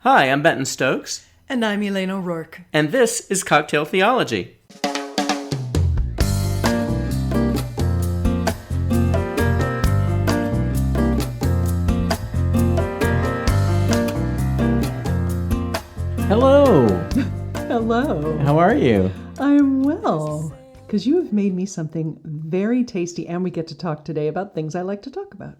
Hi, I'm Benton Stokes. And I'm Elane O'Rourke. And this is Cocktail Theology. Hello. Hello. How are you? I'm well, because you have made me something very tasty, and we get to talk today about things I like to talk about.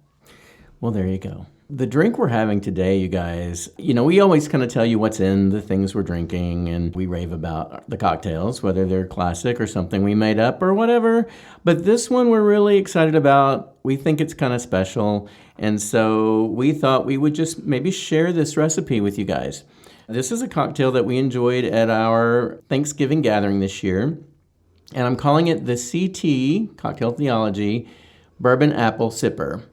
Well, there you go. The drink we're having today, you guys, we always kind of tell you what's in the things we're drinking, and we rave about the cocktails, whether they're classic or something we made up or whatever. But this one we're really excited about. We think it's kind of special, and so we thought we would just maybe share this recipe with you guys. This is a cocktail that we enjoyed at our Thanksgiving gathering this year, and I'm calling it the CT, Cocktail Theology, Bourbon Apple Sipper.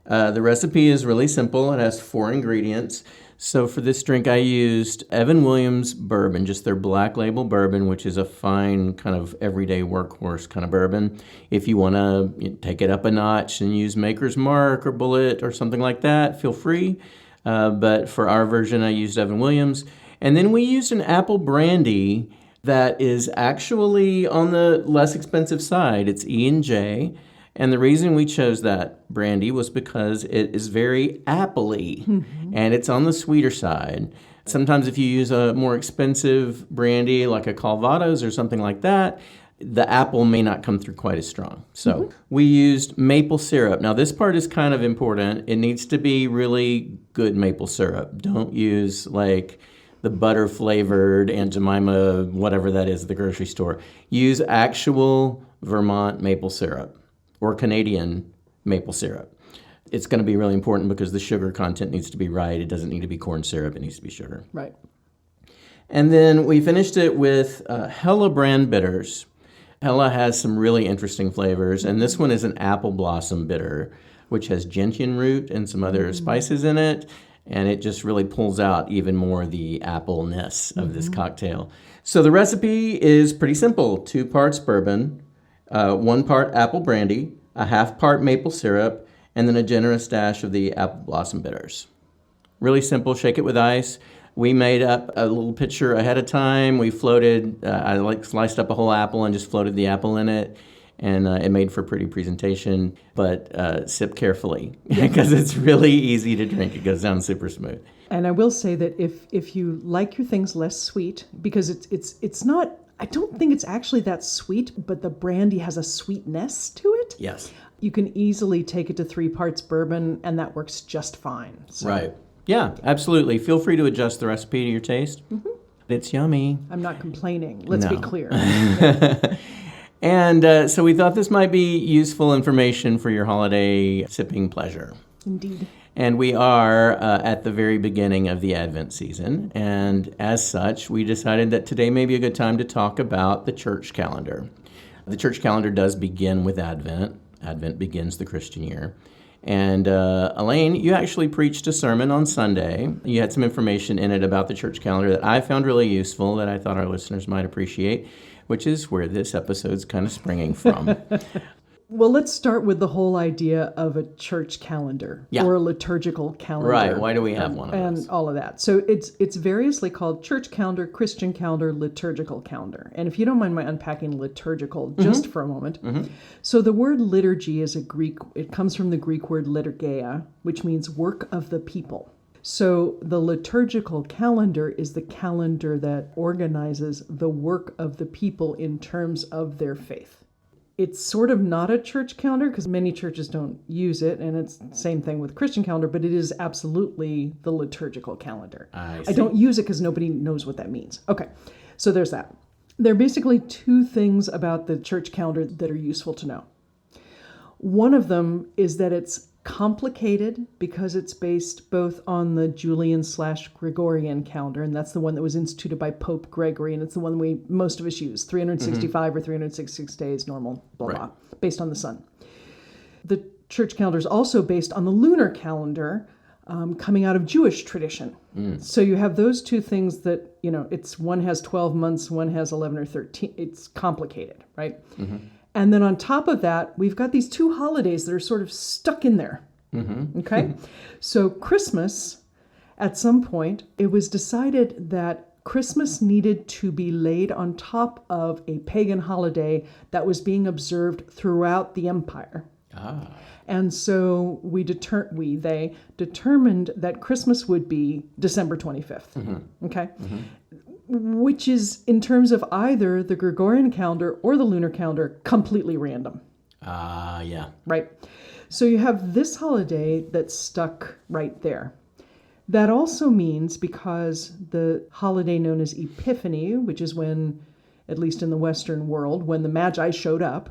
The recipe is really simple. It has 4 ingredients. So for this drink, I used Evan Williams bourbon, just their black label bourbon, which is a fine kind of everyday workhorse kind of bourbon. If you want to take it up a notch and use Maker's Mark or Bullet or something like that, feel free. But for our version, I used Evan Williams. And then we used an apple brandy that is actually on the less expensive side. It's E&J. And the reason we chose that brandy was because it is very apple-y, and it's on the sweeter side. Sometimes if you use a more expensive brandy, like a Calvados or something like that, the apple may not come through quite as strong. So we used maple syrup. Now, this part is kind of important. It needs to be really good maple syrup. Don't use, like, the butter-flavored Aunt Jemima, whatever that is at the grocery store. Use actual Vermont maple syrup or Canadian maple syrup. It's going to be really important because the sugar content needs to be right. It doesn't need to be corn syrup. It needs to be sugar. Right. And then we finished it with Hella brand bitters. Hella has some really interesting flavors, and this one is an apple blossom bitter, which has gentian root and some other spices in it, and it just really pulls out even more the apple-ness of this cocktail. So the recipe is pretty simple. 2 parts bourbon, 1 part apple brandy, a half part maple syrup, and then a generous dash of the apple blossom bitters. Really simple. Shake it with ice. We made up a little pitcher ahead of time. We floated, I sliced up a whole apple and just floated the apple in it. And it made for a pretty presentation, but sip carefully because it's really easy to drink. It goes down super smooth. And I will say that if you like your things less sweet, because it's not, I don't think it's actually that sweet, but the brandy has a sweetness to it. Yes. You can easily take it to 3 parts bourbon, and that works just fine. So. Right. Yeah, absolutely. Feel free to adjust the recipe to your taste. It's yummy. I'm not complaining. Let's be clear. And so we thought this might be useful information for your holiday sipping pleasure. Indeed. And we are at the very beginning of the Advent season. And as such, we decided that today may be a good time to talk about the church calendar. The church calendar does begin with Advent. Advent begins the Christian year. And Elane, you actually preached a sermon on Sunday. You had some information in it about the church calendar that I found really useful that I thought our listeners might appreciate, which is where this episode's kind of springing from. Well, let's start with the whole idea of a church calendar or a liturgical calendar. Right. Why do we have one of those? And all of that. So it's variously called church calendar, Christian calendar, liturgical calendar. And if you don't mind my unpacking liturgical just for a moment. So the word liturgy is it comes from the Greek word liturgeia, which means work of the people. So the liturgical calendar is the calendar that organizes the work of the people in terms of their faith. It's sort of not a church calendar because many churches don't use it, and it's the same thing with Christian calendar, but it is absolutely the liturgical calendar. I don't use it because nobody knows what that means. Okay, so there's that. There are basically 2 things about the church calendar that are useful to know. One of them is that it's complicated because it's based both on the Julian/Gregorian calendar, and that's the one that was instituted by Pope Gregory, and it's the one most of us use, 365 or 366 days normal, blah, blah, based on the sun. The church calendar is also based on the lunar calendar coming out of Jewish tradition. So you have those 2 things that, it's one has 12 months, one has 11 or 13. It's complicated, right? And then on top of that, we've got these 2 holidays that are sort of stuck in there. Okay? So Christmas At some point, it was decided that Christmas needed to be laid on top of a pagan holiday that was being observed throughout the empire. Ah. And so they determined that Christmas would be December 25th. Okay? Which is, in terms of either the Gregorian calendar or the lunar calendar, completely random. Yeah. Right? So you have this holiday that's stuck right there. That also means, because the holiday known as Epiphany, which is when, at least in the Western world, when the Magi showed up,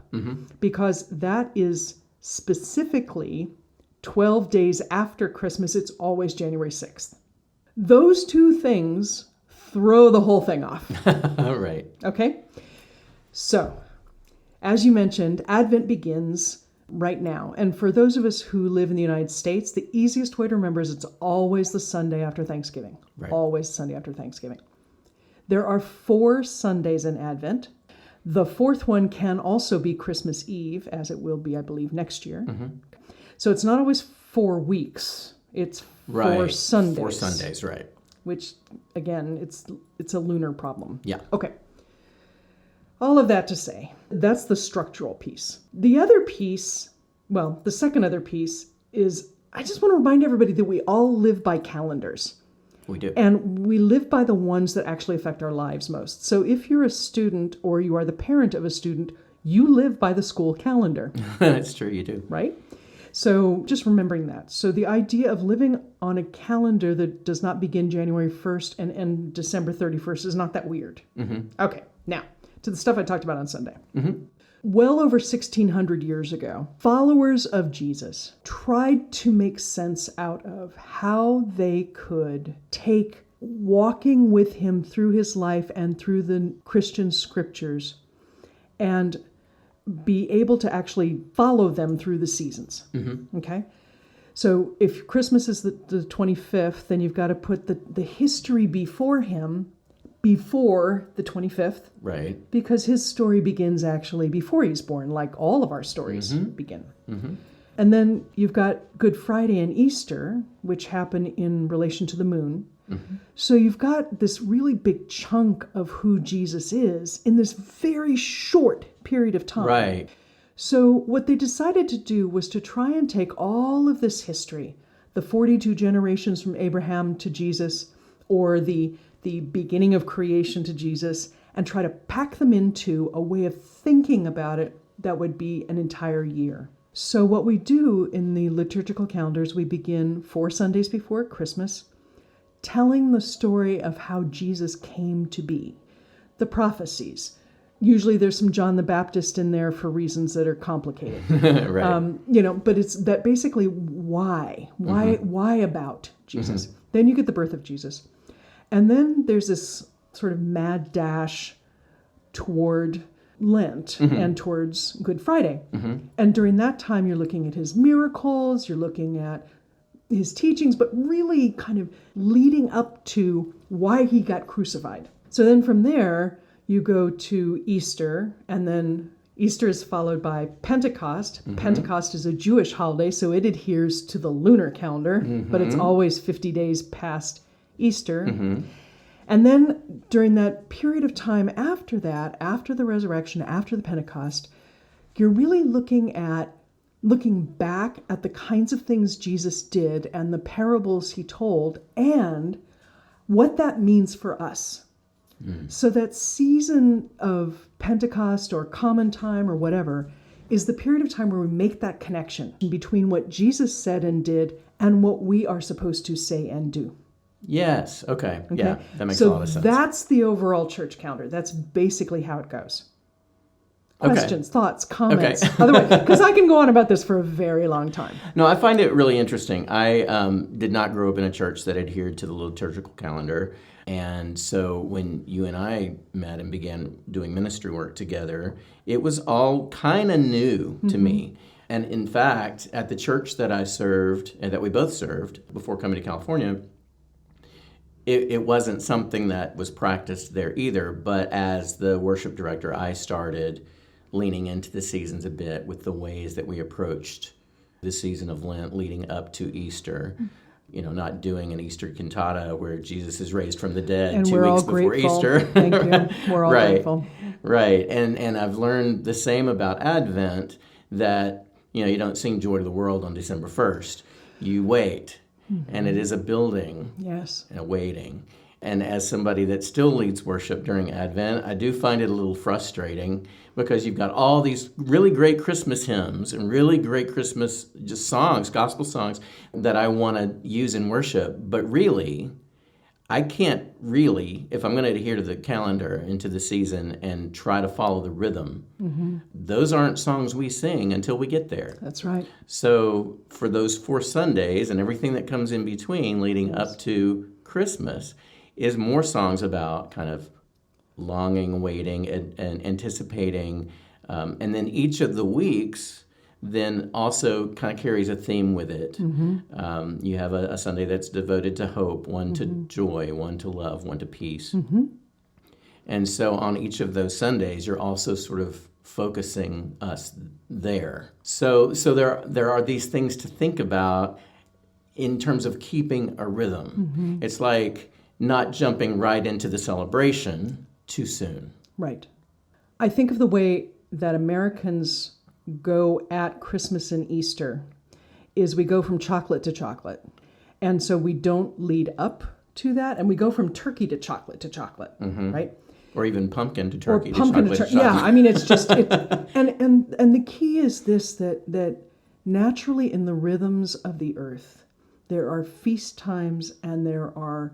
because that is specifically 12 days after Christmas, it's always January 6th. Those two things throw the whole thing off. Right. Okay? So, as you mentioned, Advent begins right now. And for those of us who live in the United States, the easiest way to remember is it's always the Sunday after Thanksgiving. Right. Always Sunday after Thanksgiving. There are 4 Sundays in Advent. The fourth one can also be Christmas Eve, as it will be, I believe, next year. So it's not always 4 weeks. It's 4 Sundays. 4 Sundays, right. Which, again, it's a lunar problem. Yeah. Okay. All of that to say, that's the structural piece. The other piece, well, the second other piece is, I just want to remind everybody that we all live by calendars. We do. And we live by the ones that actually affect our lives most. So if you're a student or you are the parent of a student, you live by the school calendar. That's true, you do. Right? So just remembering that. So the idea of living on a calendar that does not begin January 1st and end December 31st is not that weird. Okay, now to the stuff I talked about on Sunday. Well over 1,600 years ago, followers of Jesus tried to make sense out of how they could take walking with him through his life and through the Christian scriptures and be able to actually follow them through the seasons. Okay? So if Christmas is the 25th, then you've got to put the history before him before the 25th. Right. Because his story begins actually before he's born, like all of our stories begin. And then you've got Good Friday and Easter, which happen in relation to the moon. So you've got this really big chunk of who Jesus is in this very short period of time. Right. So what they decided to do was to try and take all of this history, the 42 generations from Abraham to Jesus, or the beginning of creation to Jesus, and try to pack them into a way of thinking about it that would be an entire year. So what we do in the liturgical calendars, we begin 4 Sundays before Christmas, telling the story of how Jesus came to be, the prophecies. Usually there's some John the Baptist in there for reasons that are complicated. Right. But it's that basically why about Jesus. Then you get the birth of Jesus. And then there's this sort of mad dash toward Lent and towards Good Friday. And during that time, you're looking at his miracles, you're looking at his teachings, but really kind of leading up to why he got crucified. So then from there, you go to Easter, and then Easter is followed by Pentecost. Pentecost is a Jewish holiday, so it adheres to the lunar calendar, but it's always 50 days past Easter. And then during that period of time after that, after the resurrection, after the Pentecost, you're really looking back at the kinds of things Jesus did and the parables he told and what that means for us. So that season of Pentecost or common time or whatever is the period of time where we make that connection between what Jesus said and did and what we are supposed to say and do. Yes. Okay. Yeah, that makes a lot of sense. So that's the overall church calendar. That's basically how it goes. Questions, thoughts, comments. Otherwise, because I can go on about this for a very long time. No, I find it really interesting. I did not grow up in a church that adhered to the liturgical calendar. And so when you and I met and began doing ministry work together, it was all kind of new to me. And in fact, at the church that I served, and that we both served before coming to California, it wasn't something that was practiced there either. But as the worship director, I started leaning into the seasons a bit with the ways that we approached the season of Lent leading up to Easter. not doing an Easter cantata where Jesus is raised from the dead And 2 we're weeks all before grateful. Easter. Thank you. We're all Right. grateful. Right. And I've learned the same about Advent, that, you don't sing Joy to the World on December 1st. You wait. And it is a building Yes. and a waiting. And as somebody that still leads worship during Advent, I do find it a little frustrating, because you've got all these really great Christmas hymns and really great Christmas just songs, gospel songs, that I want to use in worship. But really, I can't really, if I'm going to adhere to the calendar into the season and try to follow the rhythm, those aren't songs we sing until we get there. That's right. So for those 4 Sundays and everything that comes in between leading up to Christmas is more songs about kind of longing, waiting, and anticipating. And then each of the weeks then also kind of carries a theme with it. You have a Sunday that's devoted to hope, one to joy, one to love, one to peace. And so on each of those Sundays, you're also sort of focusing us there. So there are these things to think about in terms of keeping a rhythm. It's like not jumping right into the celebration too soon. Right. I think of the way that Americans go at Christmas and Easter is we go from chocolate to chocolate. And so we don't lead up to that, and we go from turkey to chocolate, right? Or even pumpkin to turkey. Or pumpkin to turkey. Yeah, I mean, it's just, and the key is this, that naturally in the rhythms of the earth, there are feast times and there are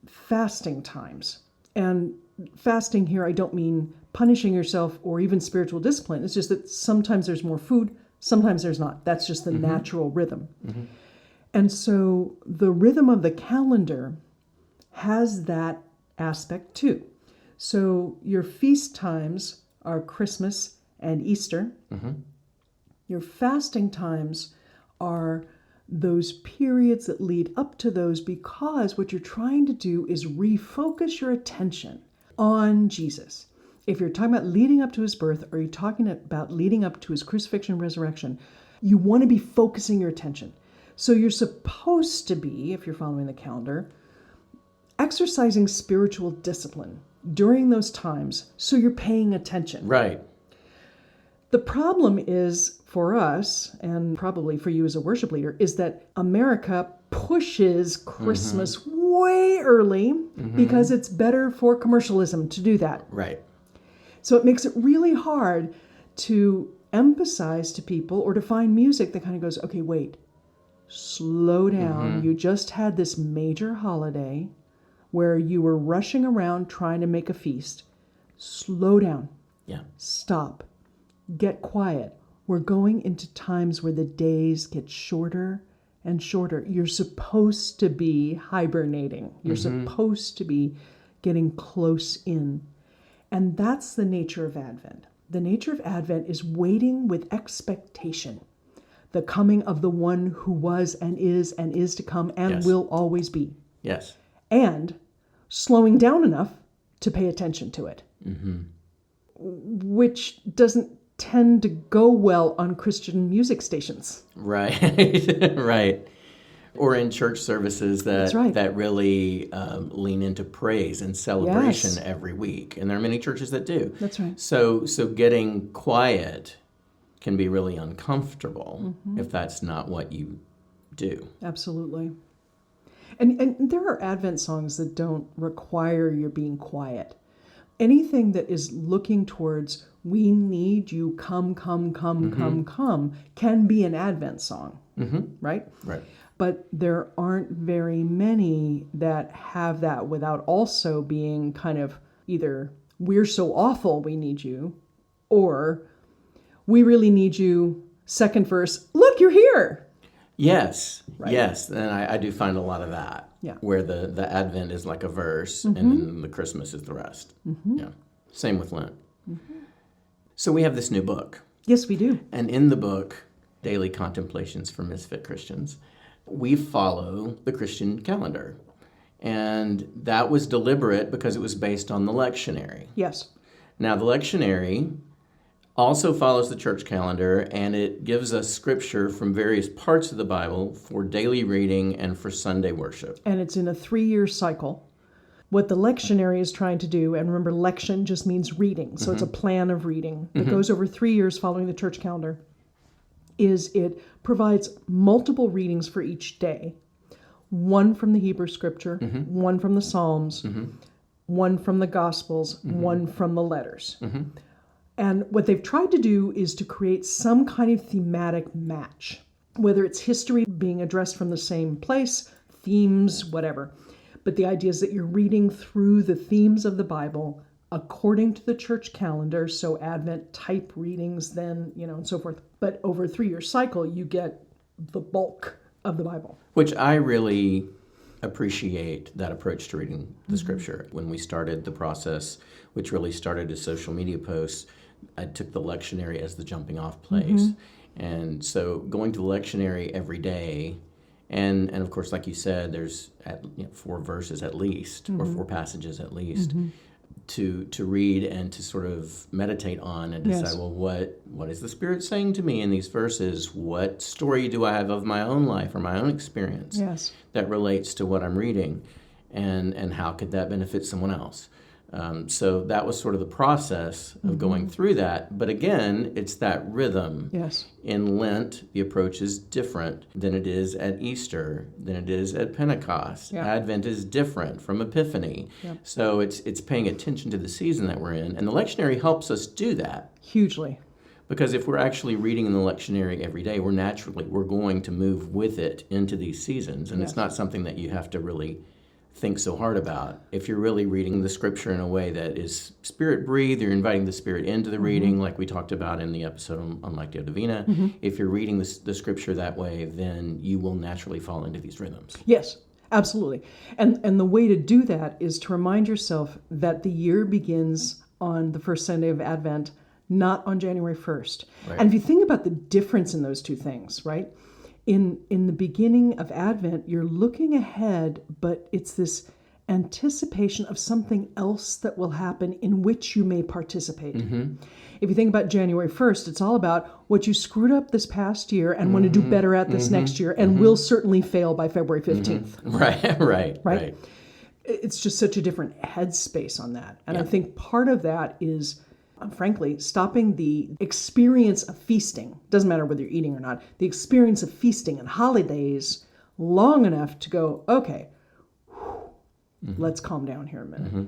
fasting times. And fasting here, I don't mean punishing yourself or even spiritual discipline. It's just that sometimes there's more food, sometimes there's not. That's just the natural rhythm. And so the rhythm of the calendar has that aspect too. So your feast times are Christmas and Easter. Your fasting times are those periods that lead up to those, because what you're trying to do is refocus your attention on Jesus. If you're talking about leading up to his birth, or you're talking about leading up to his crucifixion and resurrection, you want to be focusing your attention. So you're supposed to be, if you're following the calendar, exercising spiritual discipline during those times, so you're paying attention. Right. The problem is for us, and probably for you as a worship leader, is that America pushes Christmas way early because it's better for commercialism to do that. Right. So it makes it really hard to emphasize to people or to find music that kind of goes, okay, wait, slow down. You just had this major holiday where you were rushing around trying to make a feast. Slow down. Yeah. Stop. Get quiet. We're going into times where the days get shorter and shorter. You're supposed to be hibernating. You're supposed to be getting close in. And that's the nature of Advent. The nature of Advent is waiting with expectation. The coming of the one who was and is to come and will always be. Yes. And slowing down enough to pay attention to it. Which doesn't tend to go well on Christian music stations. Right. Right. Or in church services that really lean into praise and celebration every week. And there are many churches that do. That's right. So getting quiet can be really uncomfortable if that's not what you do. Absolutely. And there are Advent songs that don't require your being quiet. Anything that is looking towards, we need you, come, can be an Advent song, right? Right. But there aren't very many that have that without also being kind of either, we're so awful, we need you, or we really need you, second verse, look, you're here. Yes, Right. yes. And I do find a lot of that. Yeah. Where the Advent is like a verse and then the Christmas is the rest. Yeah. Same with Lent. So we have this new book. Yes, we do. And in the book, Daily Contemplations for Misfit Christians, we follow the Christian calendar. And that was deliberate because it was based on the Lectionary. Yes. Now, the Lectionary also follows the church calendar, and it gives us scripture from various parts of the Bible for daily reading and for Sunday worship. And it's in a 3-year cycle. What the lectionary is trying to do, and remember, lection just means reading, so it's a plan of reading that goes over 3 years following the church calendar, is it provides multiple readings for each day. One from the Hebrew scripture, one from the Psalms, one from the Gospels, one from the letters. And what they've tried to do is to create some kind of thematic match, whether it's history being addressed from the same place, themes, whatever. But the idea is that you're reading through the themes of the Bible according to the church calendar, so Advent type readings then, and so forth. But over a 3-year cycle, you get the bulk of the Bible. Which I really appreciate that approach to reading the scripture. When we started the process, which really started as social media posts, I took the lectionary as the jumping off place. And so going to the lectionary every day, and of course, like you said, there's 4 verses at least, or 4 passages at least, to read and to sort of meditate on and decide, well, what is the Spirit saying to me in these verses? What story do I have of my own life or my own experience that relates to what I'm reading? And how could that benefit someone else? So that was sort of the process of going through that. But again, it's that rhythm. In Lent, the approach is different than it is at Easter, than it is at Pentecost. Advent is different from Epiphany. So it's paying attention to the season that we're in. And the lectionary helps us do that. Hugely. Because if we're actually reading in the lectionary every day, we're going to move with it into these seasons. And it's not something that you have to really think so hard about. If you're really reading the scripture in a way that is Spirit-breathed, you're inviting the Spirit into the reading, like we talked about in the episode on Lectio Divina. If you're reading the scripture that way, then you will naturally fall into these rhythms. Yes, absolutely. And the way to do that is to remind yourself that the year begins on the first Sunday of Advent, not on January 1st. And if you think about the difference in those two things, right? In the beginning of Advent, you're looking ahead, but it's this anticipation of something else that will happen in which you may participate. If you think about January 1st, it's all about what you screwed up this past year and want to do better at this next year and will certainly fail by February 15th. Right. It's just such a different headspace on that. And I think part of that is, frankly, stopping the experience of feasting. Doesn't matter whether you're eating or not. The experience of feasting and holidays long enough to go, okay, let's calm down here a minute.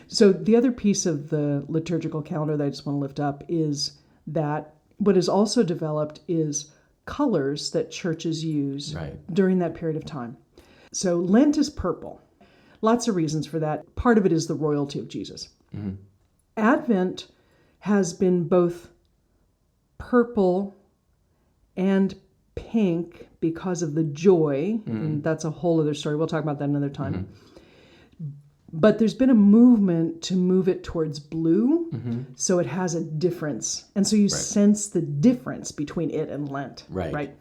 So the other piece of the liturgical calendar that I just want to lift up is that what is also developed is colors that churches use during that period of time. So Lent is purple. Lots of reasons for that. Part of it is the royalty of Jesus. Advent has been both purple and pink because of the joy, and that's a whole other story. We'll talk about that another time. But there's been a movement to move it towards blue, so it has a difference. And so you sense the difference between it and Lent. Right.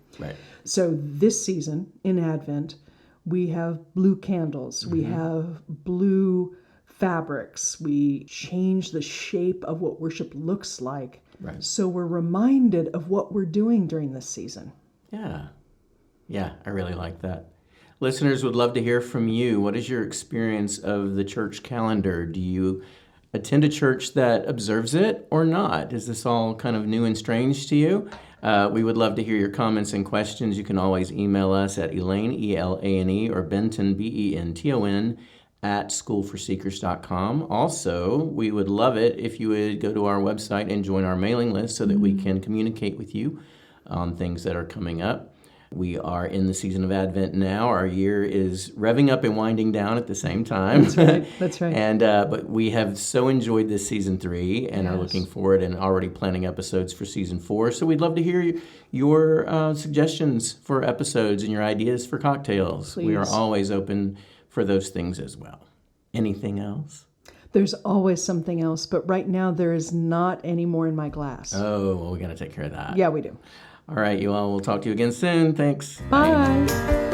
So this season in Advent, we have blue candles, we have blue fabrics, we change the shape of what worship looks like. So we're reminded of what we're doing during this season. Yeah, I really like that. Listeners would love to hear from you. What is your experience of the church calendar? Do you attend a church that observes it or not? Is this all kind of new and strange to you? We would love to hear your comments and questions. You can always email us at Elane, E-L-A-N-E, or Benton, B-E-N-T-O-N, at schoolforseekers.com. Also, we would love it if you would go to our website and join our mailing list so that we can communicate with you on things that are coming up. We are in the season of Advent now. Our year is revving up and winding down at the same time. That's right. And but we have so enjoyed this season 3 and are looking forward and already planning episodes for season 4. So we'd love to hear your suggestions for episodes and your ideas for cocktails. Please. We are always open for those things as well. Anything else? There's always something else, but right now there is not any more in my glass. Oh, well, we got to take care of that. Yeah, we do. All right, you all. We'll talk to you again soon. Thanks. Bye.